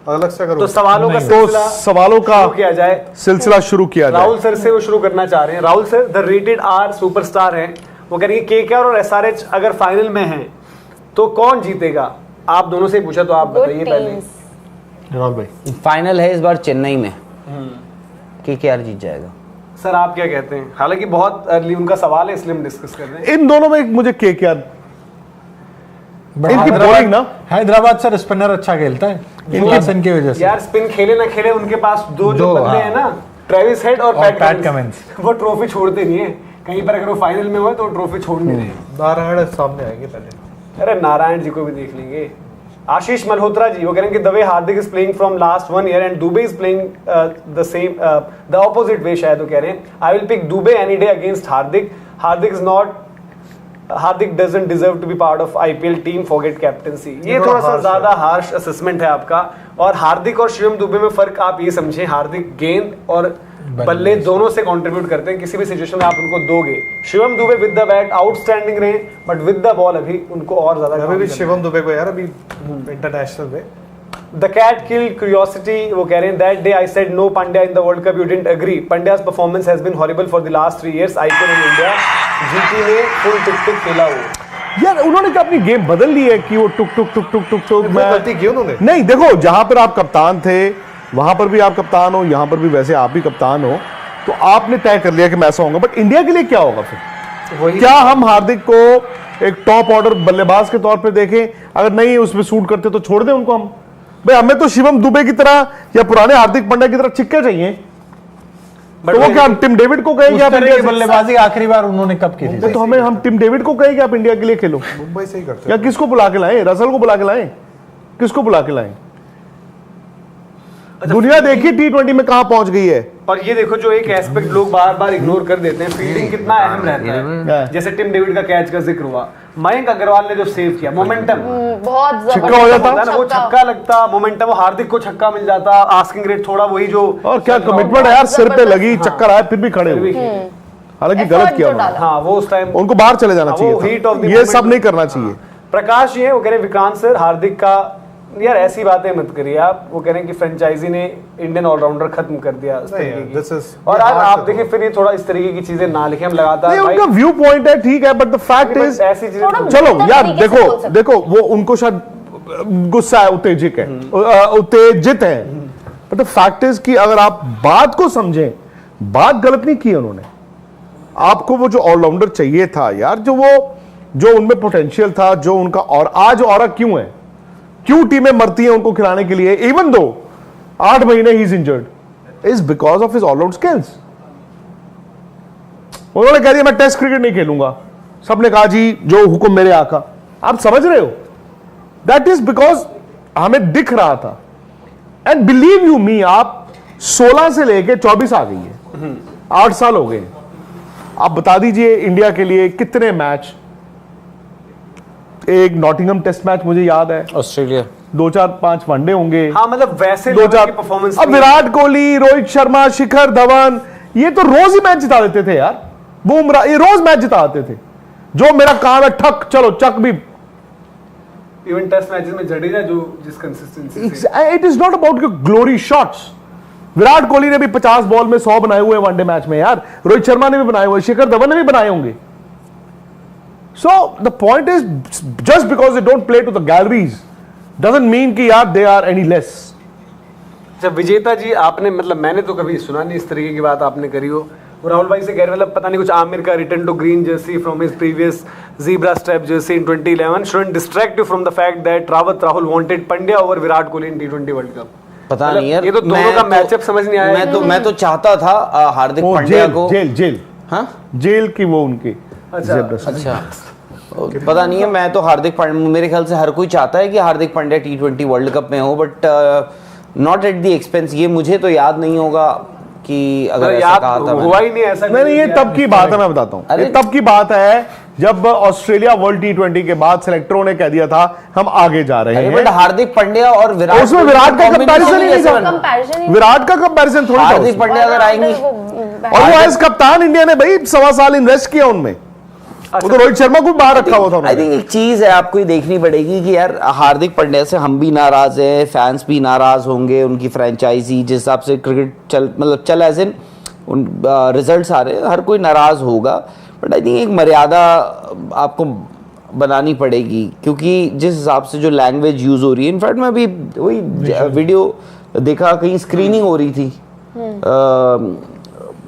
अलग से करो तो सवालों का सिलसिला शुरू किया जाए। राहुल सर से वो शुरू करना चाह रहे हैं। Rahul sir the rated are superstar हैं, वो कह रहे हैं केकेआर और एसआरएच अगर फाइनल में हैं तो कौन जीतेगा? आप दोनों से पूछा तो आप बताइए पहले। राहुल भाई, फाइनल है इस बार चेन्नई में, केकेआर जीत जाएगा। सर आप क्या कहते हैं? हालांकि बहुत अर्ली उनका सवाल है इसलिए हम डिस्कस कर रहे हैं। इन दोनों में मुझे केकेआर, इनकी बॉलिंग ना, हैदराबाद सर स्पिनर अच्छा खेलता है इनकी वजह से। यार स्पिन खेले ना खेले उनके पास दो जो बंदे हैं ना, ट्रेविस हेड और पैट कमिंस, वो ट्रॉफी छोड़ते नहीं है। कहीं पर अगर वो फाइनल में हुआ तो ट्रॉफी छोड़ नहीं रहे। नारायण सामने आएंगे पहले। अरे नारायण जी को भी देख लेंगे। आशीष मल्होत्रा जी वो कह रहे हैं कि the way Hardik is playing from last 1 year and Dube is playing the same the opposite way, शायद वो कह रहे हैं I will pick Dube any day against Hardik. Hardik doesn't deserve to be part of IPL team, forget captaincy. ये थोड़ा सा ज्यादा harsh assessment है आपका। और हार्दिक और शिवम दुबे में फर्क आप ये समझें, हार्दिक गेंद और बल्ले दोनों से कंट्रीब्यूट करते हैं। किसी भी सिचुएशन में आप उनको दोगे। Shivam Dubey with the bat outstanding रहे, बट विद द बॉल अभी उनको और ज्यादा अभी भी शिवम दुबे को यार अभी इंटरनेशनल में The cat killed curiosity, वो कह रहे हैं that day I said no Pandya in the World Cup, you didn't agree. Pandya's performance has been horrible for the last 3 years. IPL in India, GT ने full टिक खेला वो। यार उन्होंने क्या अपनी गेम बदल ली है कि वो टुक टुक टुक टुक टुक टुक गलती की उन्होंने? नहीं, देखो जहां पर आप कप्तान थे वहां पर भी आप कप्तान हो, यहां पर भी वैसे आप भी कप्तान हो, तो आपने तय कर लिया कि मैं ऐसा होऊंगा। बट इंडिया के लिए क्या होगा फिर? क्या हम हार्दिक को एक टॉप ऑर्डर बल्लेबाज के तौर पे देखें? अगर नहीं उसमें सूट करते तो छोड़ दें उनको हम। भाई हमें तो शिवम दुबे की तरह या पुराने हार्दिक पांड्या की तरह छिक्के चाहिए। तो वो क्या हम टिम डेविड को कहेंगे आप इंडिया की बल्लेबाजी आखिरी बार उन्होंने कब की थी? तो हमें हम टिम डेविड को कहेंगे आप इंडिया के लिए खेलो। मुंबई से ही करते या किसको बुला के लाएं? रसल को बुला के लाएं? किसको बुला के लाएं? दुनिया देखिए T20 में कहां पहुंच गई है। और ये देखो जो एक एस्पेक्ट लोग बार बार इग्नोर कर देते हैं, फील्डिंग कितना अहम रहता है। जैसे टिम डेविड का कैच का जिक्र हुआ, मयंक अग्रवाल ने जो सेव किया, मोमेंटम बहुत छक्का हो जाता ना, वो छक्का लगता, मोमेंटम, हार्दिक को छक्का मिल जाता, आस्किंग रेट थोड़ा वही जो। और क्या कमिटमेंट है यार, सिर पे लगी, चक्कर आया फिर भी खड़े हुए। हालांकि गलत किया उन्होंने। हाँ वो उस टाइम उनको बाहर चले जाना चाहिए, ये सब नहीं करना चाहिए। प्रकाश जी है वो कह रहे हैं विक्रांत सर हार्दिक का, यार ऐसी बातें मत करिए आप। वो कह रहे हैं कि फ्रेंचाइजी ने इंडियन ऑलराउंडर खत्म कर दिया इस तरीके की। और आज आप देखिए फिर ये थोड़ा इस तरीके की चीजें ना लिखें, हम लगातार उनका व्यू पॉइंट है, ठीक है, बट द फैक्ट इज ऐसी चीजें। चलो यार देखो वो उनको शायद गुस्सा है, उत्तेजित है, बट द फैक्ट इज कि अगर आप बात को समझें, बात गलत नहीं की उन्होंने। आपको वो जो ऑलराउंडर चाहिए था यार, जो उनमें पोटेंशियल था, जो उनका, और आज और क्यों है, क्यों टीमें मरती हैं उनको खिलाने के लिए, इवन दो 8 महीने ही is injured, is because of his all round skills. उन्होंने कह दिया मैं टेस्ट क्रिकेट नहीं खेलूंगा, सबने कहा जी जो हुक्म मेरे आका। आप समझ रहे हो, दैट इज बिकॉज हमें दिख रहा था। एंड बिलीव यू मी, आप 16 से लेके 24 आ गई है, 8 साल हो गए। आप बता दीजिए इंडिया के लिए कितने मैच, एक नॉटिंघम टेस्ट मैच मुझे याद है, ऑस्ट्रेलिया 2-4-5 वनडे होंगे। हाँ मतलब वैसे 2-4 परफॉर्मेंस। अब विराट कोहली, रोहित शर्मा, शिखर धवन, ये तो रोज ही मैच जिता देते थे यार। बुमराह, ये रोज मैच जिता देते थे। जो मेरा काम है ठक, चलो चक भी। इवन टेस्ट मैचेस में जडेजा जो जिस consistency, it is not about glory shots. Virat Kohli ने भी 50 बॉल में 100 बनाए हुए वनडे मैच में यार, रोहित शर्मा ने भी बनाए हुए, शिखर धवन ने भी बनाए होंगे। So the point is, just because they don't play to the galleries doesn't mean कि यार they are any less. जब विजेता जी आपने, मतलब मैंने तो कभी सुना नहीं इस तरीके की बात आपने करी हो। राहुल भाई से कह रहे, मतलब पता नहीं कुछ आमिर का return to green jersey from his previous zebra strap jersey in 2011 shouldn't distract you from the fact that Rahul wanted Pandya over Virat Kohli in T20 World Cup. पता नहीं यार, ये तो दोनों का मैचअप समझ नहीं आया। मैं तो चाहता था हार्दिक पांड्या को जेल हाँ जेल की वो उनकी। अच्छा पता नहीं है, मैं तो हार्दिक पांड्या, मेरे ख्याल से हर कोई चाहता है कि Hardik Pandya T20 world cup में हो, but not at the expense. ये मुझे तो याद नहीं होगा कि अगर ऐसा कहा था, हुआ ही नहीं ऐसा। नहीं, ये तब की बात है, मैं बताता हूँ। ये तब की बात है जब ऑस्ट्रेलिया वर्ल्ड T20 के बाद सिलेक्टरों ने कह दिया था हम आगे जा रहे हैं। बट हार्दिक पांड्या और विराट, उसमें विराट का कंपैरिजन ही नहीं था। विराट का कंपैरिजन थोड़ा, हार्दिक पांड्या अगर आएंगे और वो एज कप्तान इंडिया ने भाई 1.25 साल इन्वेस्ट किया उनमें। वो तो रोहित शर्मा को बाहर रखा हुआ था आई थिंक एक चीज है आपको ये देखनी पड़ेगी कि यार हार्दिक पांड्या से हम भी नाराज हैं, फैंस भी नाराज होंगे, उनकी फ्रेंचाइजी जिस हिसाब से क्रिकेट चल एज इन रिजल्ट्स आ रहे हैं, हर कोई नाराज होगा। बट आई थिंक एक मर्यादा आपको बनानी पड़ेगी, क्योंकि जिस हिसाब से जो लैंग्वेज यूज हो रही है, इनफैक्ट मैं अभी वही वीडियो देखा, कहीं स्क्रीनिंग हो रही थी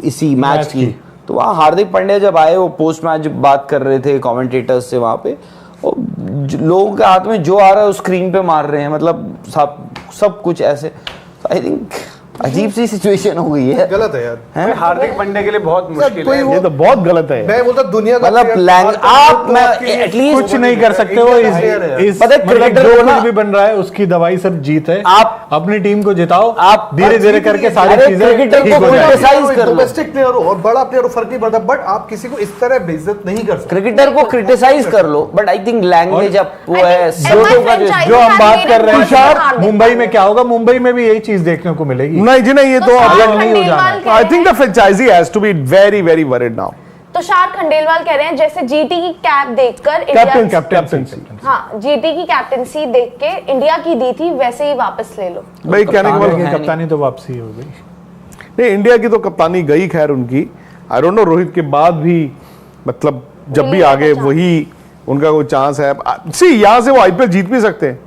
इसी मैच की, तो वहाँ हार्दिक पांड्या जब आए वो पोस्ट मैच बात कर रहे थे कमेंटेटर्स से वहाँ पे, लोगों के हाथ में जो आ रहा है वो स्क्रीन पे मार रहे हैं, मतलब सब कुछ ऐसे। आई थिंक अजीब सी सिचुएशन हो गई है, गलत है यार। हार्दिक पांड्या के लिए बहुत मुश्किल है, ये तो बहुत गलत है। मैं बोलता दुनिया का मतलब आप मैं एटलीस्ट कुछ नहीं कर सकते हो इस पता है, मतलब क्रिकेटर जो को ना- कुछ भी बन रहा है उसकी दवाई सिर्फ जीत है। आप अपनी टीम को जिताओ, आप धीरे धीरे करके सारी अरे चीजें क्रिकेटर ठीक को हो जाएंगी। criticize कर लो। डोमेस्टिक प्लेयर हो और बड़ा प्लेयर हो, फर्क नहीं पड़ता, बट आप किसी को इस तरह बेइज्जत नहीं कर सकते। क्रिकेटर को क्रिटिसाइज कर लो, बट आई थिंक लैंग्वेज अब वो है लोगों का जो हम बात कर रहे हैं मुंबई में क्या होगा, मुंबई में भी यही चीज देखने को मिलेगी। नहीं जी नहीं, ये तो अलग नहीं हो जाना। I think the franchise has to be very very worried now. Tushar Khandelwal कह रहे हैं जैसे जीटी की कैप देखकर कैप्टनसी हाँ जीटी की कैप्टनसी देख के इंडिया की दी थी, वैसे ही वापस ले लो। भाई कहने के बाद कप्तानी तो वापसी हो गई। नहीं, इंडिया की तो कप्तानी गई खैर उनकी। आई डोंट नो रोहित के बाद भी मतलब जब भी आगे वही उनका कोई चांस है। सी यहाँ से वो आईपीएल जीत भी सकते हैं।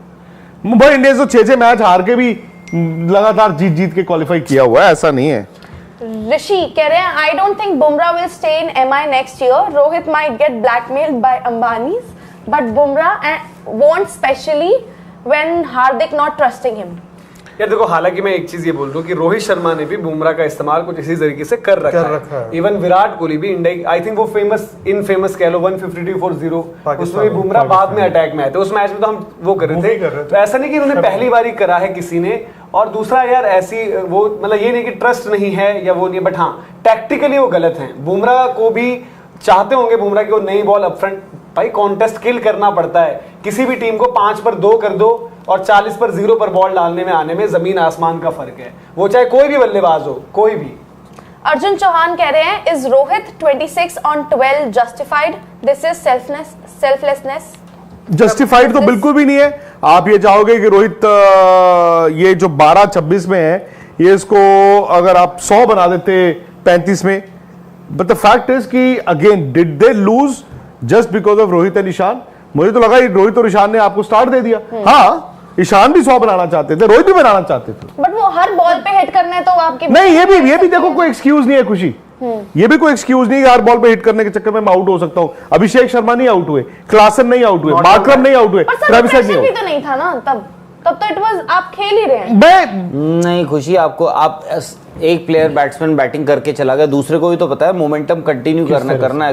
मुंबई इंडियंस तो 6-6 मैच हार के भी लगातार जीत के क्वालिफाई किया हुआ है, ऐसा नहीं है। ऋषि कह रहे हैं I don't think Bumrah will stay in MI next year, Rohit might get blackmailed by Ambanis but Bumrah won't specially when Hardik not trusting him. यार देखो, हालांकि मैं एक चीज ये बोल दूं कि रोहित शर्मा ने भी बुमराह का इस्तेमाल कुछ इसी तरीके से कर रखा है। इवन विराट कोहली भी इंडिया, आई थिंक वो फेमस कह लो 152 for 0, उसमें भी बुमराह बाद में अटैक में आए थे। उस मैच में तो हम वो कर रहे थे, तो ऐसा नहीं कि उन्होंने पहली बार ही करा है किसी ने। और दूसरा यार ऐसी वो मतलब ये नहीं कि ट्रस्ट नहीं है या वो नहीं है, बट हाँ टैक्टिकली वो गलत है। बुमराह को भी चाहते होंगे बुमराह की वो नई बॉल अपफ्रंट, भाई कॉन्टेस्ट किल करना पड़ता है। किसी भी टीम को 5 पर 2 कर दो और 40 पर 0 पर बॉल डालने में आने में जमीन आसमान का फर्क है, वो चाहे कोई भी बल्लेबाज हो, कोई भी। अर्जुन चौहान कह रहे हैं is Rohit 26 on 12 justified, this is selflessness. Justified तो बिल्कुल भी नहीं है। आप ये चाहोगे कि रोहित ये जो 12-26 में है, ये इसको अगर आप 100 बना देते 35 में, बट द फैक्ट इज कि again did they lose just because of Rohit and Ishan? मुझे तो लगा रोहित और ईशान ने आपको स्टार्ट दे दिया। हाँ, ईशान भी 100 बनाना चाहते थे, रोहित भी बनाना चाहते थे, बट वो हर बॉल पे हिट करना है तो आपके नहीं। ये भी देखो कोई एक्सक्यूज नहीं है खुशी, ये भी कोई एक्सक्यूज नहीं है हर बॉल पे हिट करने के चक्कर में मैं आउट हो सकता हूं। अभिषेक शर्मा नहीं आउट हुए, क्लासन नहीं आउट हुए, मार्करम नहीं आउट हुए, ट्रेविस हेड नहीं भी आउट। तो नहीं था ना तब तो इट वाज आप खेल ही रहे हैं। मैं नहीं खुशी आपको, आप एक प्लेयर बैट्समैन बैटिंग करके चला गया, दूसरे को भी तो पता है मोमेंटम कंटिन्यू करना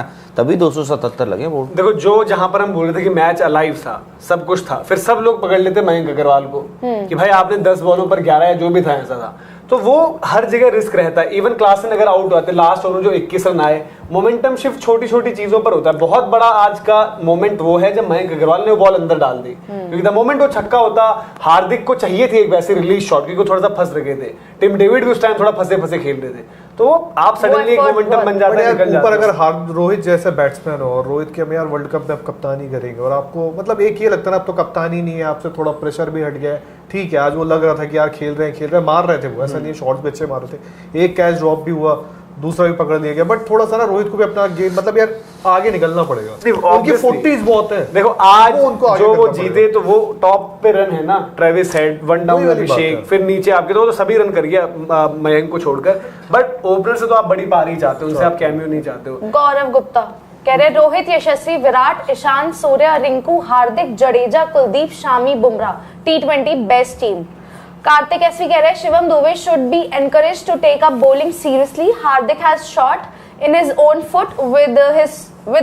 है, तभी 277 लगे बोर्ड। देखो, जो जहां पर हम बोल रहे थे कि मैच अलाइव था, सब कुछ था, फिर सब लोग पकड़ लेते मयंक अग्रवाल को कि भाई आपने 10 बॉलों पर 11 या जो भी था ऐसा था, तो वो हर जगह रिस्क रहता है। इवन क्लासन अगर आउट होते, लास्ट ओवर जो 21 रन आए, मोमेंटम शिफ्ट छोटी छोटी चीजों पर होता है। बहुत बड़ा आज का मोमेंट वो है जब मयंक अग्रवाल ने वो बॉल अंदर डाल दी, क्योंकि द मोमेंट वो छक्का होता, हार्दिक को चाहिए थी एक वैसी रिलीज शॉट, क्योंकि थोड़ा सा फंस रखे थे। टिम डेविड भी उस टाइम थोड़ा फंसे खेल रहे थे, तो आप सडनली एक मोमेंटम बन जाता है, निकल जाता ऊपर है। अगर रोहित जैसे बैट्समैन हो और रोहित के हम यार वर्ल्ड कप में आप कप्तानी करेंगे और आपको मतलब एक ये लगता है ना, अब तो कप्तानी नहीं है, आपसे थोड़ा प्रेशर भी हट गया है। ठीक है, आज वो लग रहा था कि यार खेल रहे हैं, मार रहे थे वो, ऐसा नहीं शॉट्स भी अच्छे मार रहे थे, एक कैच ड्रॉप भी हुआ, दूसरा भी पकड़ लिया गया, बट थोड़ा सा ना रोहित को भी अपना गेम मतलब यार आगे निकलना पड़ेगा। उनकी 40s बहुत है। देखो आज उनको जो वो जीते तो वो टॉप पे रन है ना, ट्रेविस हेड, वन डाउन अभिषेक, फिर नीचे आपके तो सभी रन कर गया मयंक को छोड़कर, बट ओपनर से तो आप बड़ी पारी चाहते हो, उनसे आप कैमियो नहीं चाहते हो। गौरव गुप्ता कह रहे Rohit, Yashasvi, Virat, Ishan, Surya, Rinku, Hardik, Jadeja, Kuldeep, Shami, Bumrah, T20 best team. Kartik SV कह रहे हैं Shivam Dube should be encouraged to take up bowling seriously, Hardik has shot in his own foot with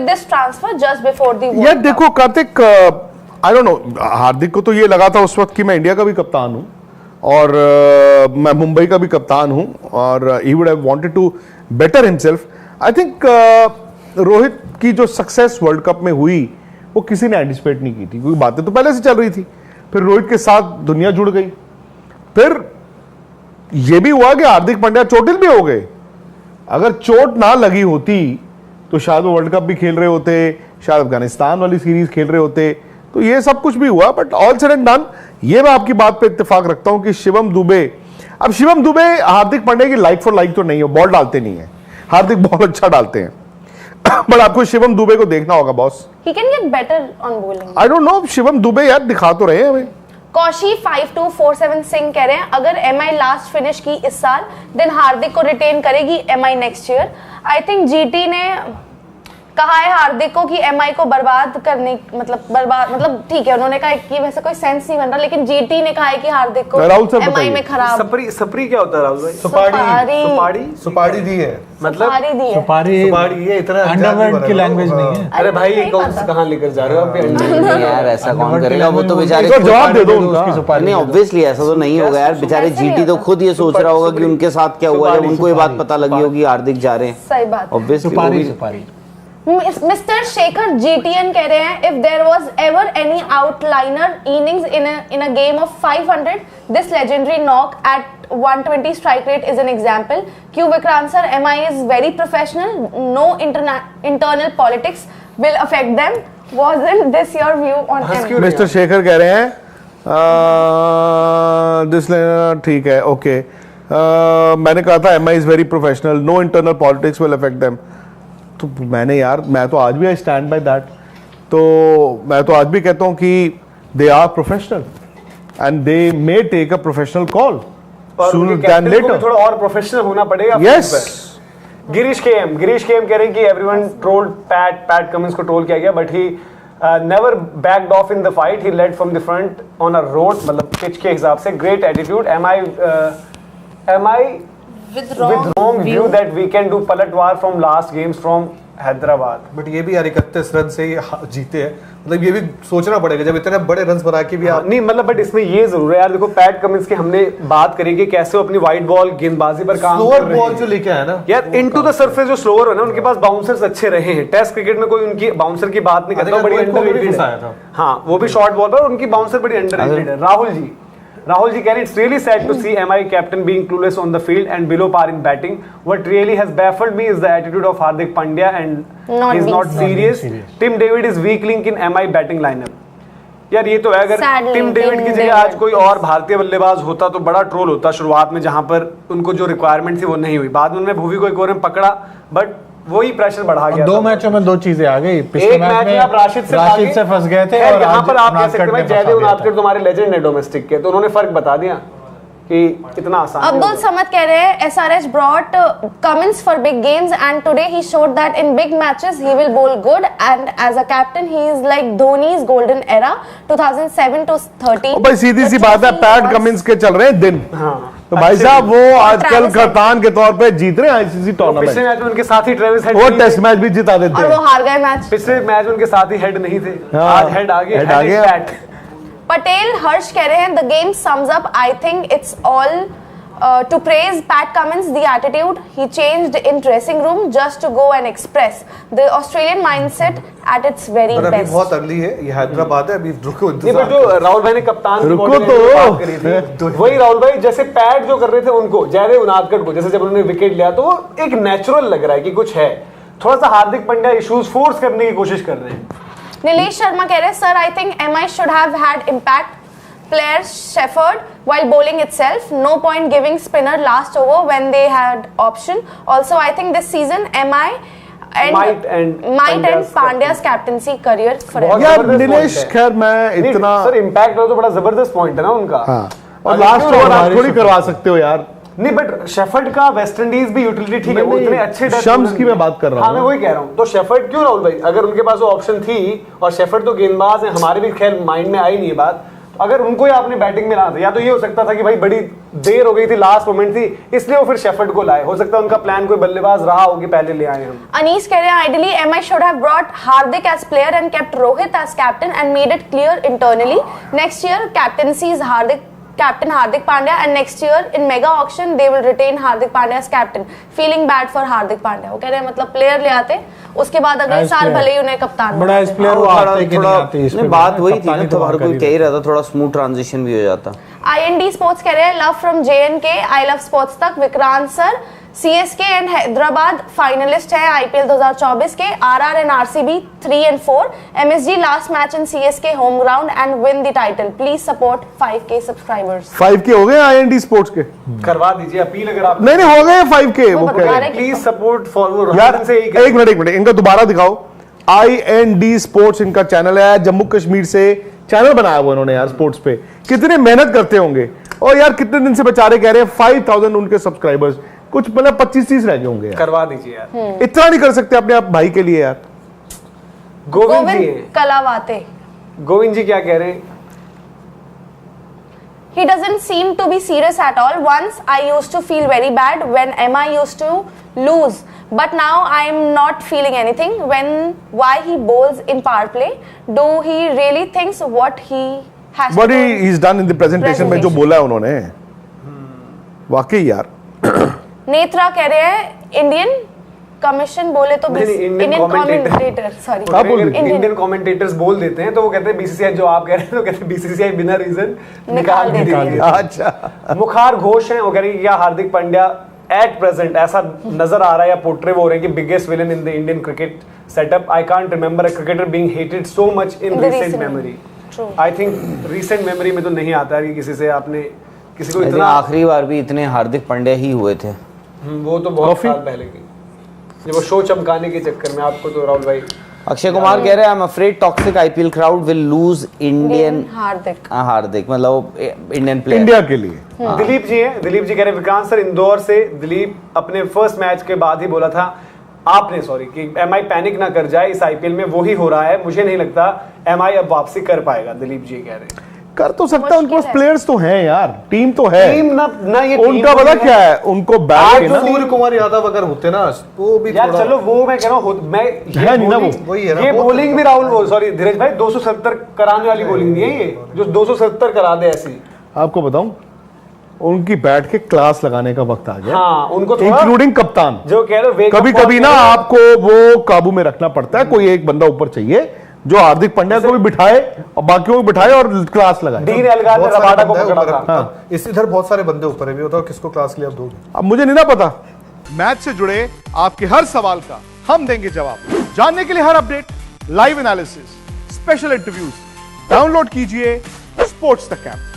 this transfer just before the यार देखो Kartik, I don't know, Hardik को तो ये लगा था उस वक्त कि मैं इंडिया का भी कप्तान हूं और मैं मुंबई का भी कप्तान हूं और he would have wanted to better himself. I think Rohit की जो सक्सेस वर्ल्ड कप में हुई वो किसी ने एंटिसिपेट नहीं की थी, क्योंकि बातें तो पहले से चल रही थी। फिर रोहित के साथ दुनिया जुड़ गई, फिर यह भी हुआ कि हार्दिक पांड्या चोटिल भी हो गए। अगर चोट ना लगी होती तो शायद वो वर्ल्ड कप भी खेल रहे होते, शायद अफगानिस्तान वाली सीरीज खेल रहे होते, तो ये सब कुछ भी हुआ। But all said and done, ये मैं आपकी बात पे इत्तेफाक रखता हूं कि शिवम दुबे, अब शिवम दुबे हार्दिक पांड्या की लाइक फॉर लाइक तो नहीं हो, बॉल डालते नहीं है, हार्दिक बहुत अच्छा डालते हैं बट आपको शिवम दुबे को देखना होगा boss. He can get better on bowling. I don't no, Shivam Dubey यार दिखा तो रहे हैं हमें। कौशी 5247 सिंह कह रहे हैं अगर एमआई लास्ट फिनिश की इस साल देन हार्दिक को रिटेन करेगी MI next year. I think GT ने कहा है हार्दिक को कि एमआई को बर्बाद करने मतलब ठीक है, उन्होंने कहा कि वैसे कोई सेंस नहीं बन रहा, लेकिन जीटी ने कहा है कि हार्दिक को राहुल सर एमआई में खराब सपरी क्या होता है राहुल भाई? सुपारी दी है, मतलब सुपारी दी है। सुपारी ये इतना अंडरवर्ल्ड की लैंग्वेज नहीं है। अरे भाई ये नहीं कौन पता। कहाँ लेकर जा रहे हो आप? नहीं यार, ऐसा कौन करेगा, वो तो बेचारे तो जवाब दे दो उनका। नहीं, ऑब्वियसली ऐसा तो नहीं होगा यार, बेचारे ऐसे नहीं जीटी तो होता। खुद ये सोच रहा होगा कि उनके साथ क्या हुआ, जब उनको ये बात पता लगी होगी हार्दिक जा रहे हैं, सही बात। ऑब्वियसली। सुपारी मिस्टर शेखर जीटीएन कह रहे हैं if there was ever any outliner innings in a game of 500 this legendary knock at 120 strike rate is an example. Q Vikrant sir, MI is very professional, no internal politics will affect them, wasn't this your view on MI? Mister Shekhar कह रहे हैं ठीक है, okay, मैंने कहा था MI is very professional, no internal politics will affect them. तो मैं तो आज भी आई स्टैंड बाय दैट, तो मैं तो आज भी कहता हूं कि they are professional and they may take a professional call sooner than later. थोड़ा और प्रोफेशनल होना पड़ेगा। यस, गिरीश केएम कह रहे हैं कि एवरीवन ट्रोल्ड पैट कमिंस को ट्रोल किया गया, but he never backed off in the fight, he led from the front on a road, मतलब पिच के हिसाब से great attitude. M I with wrong view that we can do palatwar from last games from Hyderabad. But ये भी यार 31 run से जीते हैं, मतलब ये भी सोचना पड़ेगा जब इतने बड़े रन बना के भी आप नहीं, मतलब बट इसमें ये जरूर है यार, देखो पैट कमिंस की हमने बात करी कि कैसे वो अपनी वाइड बॉल गेंदबाजी पर काम कर स्लोअर रहे बॉल हैं जो लेके आया ना यार, इनटू द सरफेस जो स्लोअर है ना, उनके पास बाउंसर्स अच्छे रहे हैं। टेस्ट क्रिकेट में कोई उनकी बाउंसर की बात नहीं करता, बड़ी अंडररेटेड है। हाँ, वो भी शॉर्ट बॉल पर, उनकी बाउंसर बड़ी अंडररेटेड है। राहुल जी कह रहे हैं, it's really sad to see MI captain being clueless on the field and below par in batting. What really has baffled me is the attitude of Hardik Pandya and he's not serious. Tim David is weak link in MI batting lineup. यार ये तो है, अगर Tim David की जगह आज कोई और भारतीय बल्लेबाज होता तो बड़ा ट्रोल होता शुरुआत में, जहां पर उनको जो रिक्वायरमेंट थी वो नहीं हुई। बाद में उन्होंने भुवी को एक ओवर में पकड़ा, बट वही प्रेशर बढ़ा गया। दो मैचों में दो चीजें आ गई। एक मैच में आप राशिद से फंस गए थे, और यहाँ पर आप कह सकते हैं जयदेव उनादकर तुम्हारे लेजेंड है डोमेस्टिक के, तो उन्होंने फर्क बता दिया कि कितना आसान है। अब्दुल समद कह रहे हैं SRH brought Cummins for big games and today he showed that in big matches he will bowl good and as a captain he is like Dhoni's golden era 2007 to 13। भाई सीधी सी बात है, पैट कमिंस के चल रहे हैं दिन। तो भाई साहब वो आजकल कप्तान के तौर पे जीत रहे हैं आईसीसी टूर्नामेंट। पिछले मैच में उनके साथ ही ट्रेविस हेड, वो टेस्ट मैच भी जिता देते और वो हार गए मैच। पिछले मैच में उनके साथ ही हेड नहीं थे, हाँ, आज हेड आ गए, हेड आ गया। पटेल हर्ष कह रहे हैं the game sums up I think it's all to praise Pat Cummins the attitude he changed in dressing room just to go and express the Australian mindset at its very पर अभी best। बहुत early है, ये हैदराबाद है, अभी रुको नहीं, but जो राहुल भाई ने कप्तान की रुको body तो। language बात करी थी, वही राहुल भाई जैसे पैट जो कर रहे थे उनको, जयदेव उनादकर को, जैसे जब उन्होंने विकेट लिया तो वो एक नेचुरल लग रहा है कि कुछ है। थोड़ा सा हार्दिक पांड्या इश्यूज फोर्स करने की कोशिश कर रहे हैं। नीलेश शर्मा कह रहे हैं sir I think MI should have had impact player Shefford while bowling itself, no point giving spinner last over when they had option. Also I think this season MI might end Pandya's captaincy career forever। यार नीलेश, खैर मैं इतना sir impact तो बड़ा जबरदस्त point है ना उनका। हाँ, और लास्ट ओवर आप थोड़ी करवा सकते हो यार। नहीं, बट शेफर्ड का वेस्ट इंडीज भी यूटिलिटी ठीक है, वो इतने अच्छे शम्स की मैं बात कर रहा हूँ। हाँ, मैं वही कह रहा हूँ। तो शेफर्ड क्यों राहुल भाई, अगर उनके पास वो ऑप्शन थी, और शेफर्ड तो गेंदबाज है, हमारे भी खैर माइंड में आई नहीं बात, अगर उनको ही आपने बैटिंग में लाना था, या तो ये हो सकता था कि भाई बड़ी देर हो गई थी, लास्ट मोमेंट थी, इसलिए वो फिर शेफर्ड को लाए। हो सकता है उनका प्लान कोई बल्लेबाज रहा हो कि पहले ले आए हम। अनीस कह रहे हैं ideally MI should have brought Hardik as player and kept Rohit as captain and made it clear internally next year captaincy is captain Hardik Pandya and next year in mega auction they will retain Hardik Pandya as captain। Feeling bad for Hardik Pandya। वो कह रहे हैं मतलब player ले आते, उसके बाद अगले साल भले ही उन्हें कप्तान बड़ा इस प्लेयर वो आते कि नहीं आते, इस पे बात वही थी ना, तो हर कप्तानी कोई कह ही रहा था, थोड़ा स्मूथ ट्रांजिशन भी हो जाता। IND स्पोर्ट्स कह रहे हैं love from JNK, I love Sports Tak, Vikrant sir CSK and Hyderabad finalist है आईपीएल 2024 के. RR and RCB 3 and 4. MSG last match in CSK home ground and win the title. Please support 5K subscribers. 5K हो गए IND sports के? करवा दीजिए appeal अगर आप. नहीं हो गए 5K. वो कह रहे हैं प्लीज सपोर्ट फॉर यार. एक मिनट इनका दोबारा दिखाओ. IND स्पोर्ट्स इनका चैनल है, जम्मू कश्मीर से चैनल बनाया हुआ इन्होंने यार स्पोर्ट्स पे. कितने मेहनत करते होंगे. और यार कितने दिन से बेचारे कह रहे हैं 5000 उनके सब्सक्राइबर्स, कुछ मतलब 25-30 रह गए होंगे यार. करवा दीजिए यार. इतना नहीं कर सकते अपने आप भाई के लिए यार. गोविंद जी कलावाते. गोविंद जी क्या कह रहे हैं? He doesn't seem to be serious at all. Once I used to feel very bad when MI used to lose, but now I'm not feeling anything. Why he bowls in power play? Do he really thinks what he has What to do? he's done in the presentation में जो बोला है उन्होंने, वाकई यार. नेत्रा कह रहे हैं इंडियन कमीशन बोले तो नहीं, इंडियन कमेंटेटर सॉरी आप बोल देते इंडियन कमेंटेटर्स बोल देते हैं तो वो कहते हैं बीसीसीआई, जो आप कह रहे हैं तो कहते हैं बीसीसीआई बिना रीजन निकाल देती है. अच्छा. मुखार घोष हैं, वो कह रहे हैं कि क्या हार्दिक पांड्या एट प्रेजेंट ऐसा नजर आ रहा है या पोर्ट्रे हो रहे हैं कि biggest villain in the Indian cricket setup. I can't remember a cricketer being hated so much in recent memory. I think recent memory में तो नहीं आता है कि किसी से आपने किसी को इतना. आखिरी बार भी इतने हार्दिक पांड्या ही हुए थे. वो तो बहुत साल पहले की, ये वो शो चमकाने के चक्कर में. आपको तो राहुल भाई. अक्षय कुमार कह रहे हैं I am afraid toxic IPL crowd will lose Indian Hardik मतलब इंडियन प्लेयर इंडिया के लिए. दिलीप जी हैं. दिलीप जी कह रहे हैं विक्रांत सर इंदौर से. दिलीप अपने फर्स्ट मैच के बाद ही बोला था आपने सॉरी कि एमआई पैनिक ना कर जाए इस आईपीएल में. वो ही हो रहा है. मुझे नहीं लगता एमआई अब वापसी कर पाएगा. दिलीप जी कह रहे हैं. कर तो सकता है, उनके पास प्लेयर्स तो हैं यार, टीम तो है. टीम ना ये उनका पता क्या है, उनको बैट जो सूर्य कुमार यादव अगर होते ना वो भी यार चलो वो मैं कह रहा हूँ मैं है नहीं ना वो. वही है ना, ये बहुत बॉलिंग भी राहुल वो सॉरी धीरज भाई 270 कराने वाली बॉलिंग नहीं है ये जो 270 करा दे ऐसी. आपको बताऊं उनकी बैट के क्लास लगाने का वक्त आ गया. हाँ उनको थोड़ा इंक्लूडिंग कप्तान. जो कह रहे हो कभी कभी ना आपको वो काबू में रखना पड़ता है. कोई एक बंदा ऊपर चाहिए जो हार्दिक पांड्या को भी बिठाए और बाकियों को बिठाए और क्लास लगाए. डीन एल्गार ने बहुत सारे रबाडा को बंदे पकड़ा ऊपर था. हाँ, इस इधर बहुत सारे बंदे ऊपर है भी. बताओ किसको क्लास लिया आप दोगे? अब मुझे नहीं ना पता. मैच से जुड़े आपके हर सवाल का हम देंगे जवाब. जानने के लिए हर update, live analysis, special interviews, download कीजिए स्पोर्ट्स तक ऐप.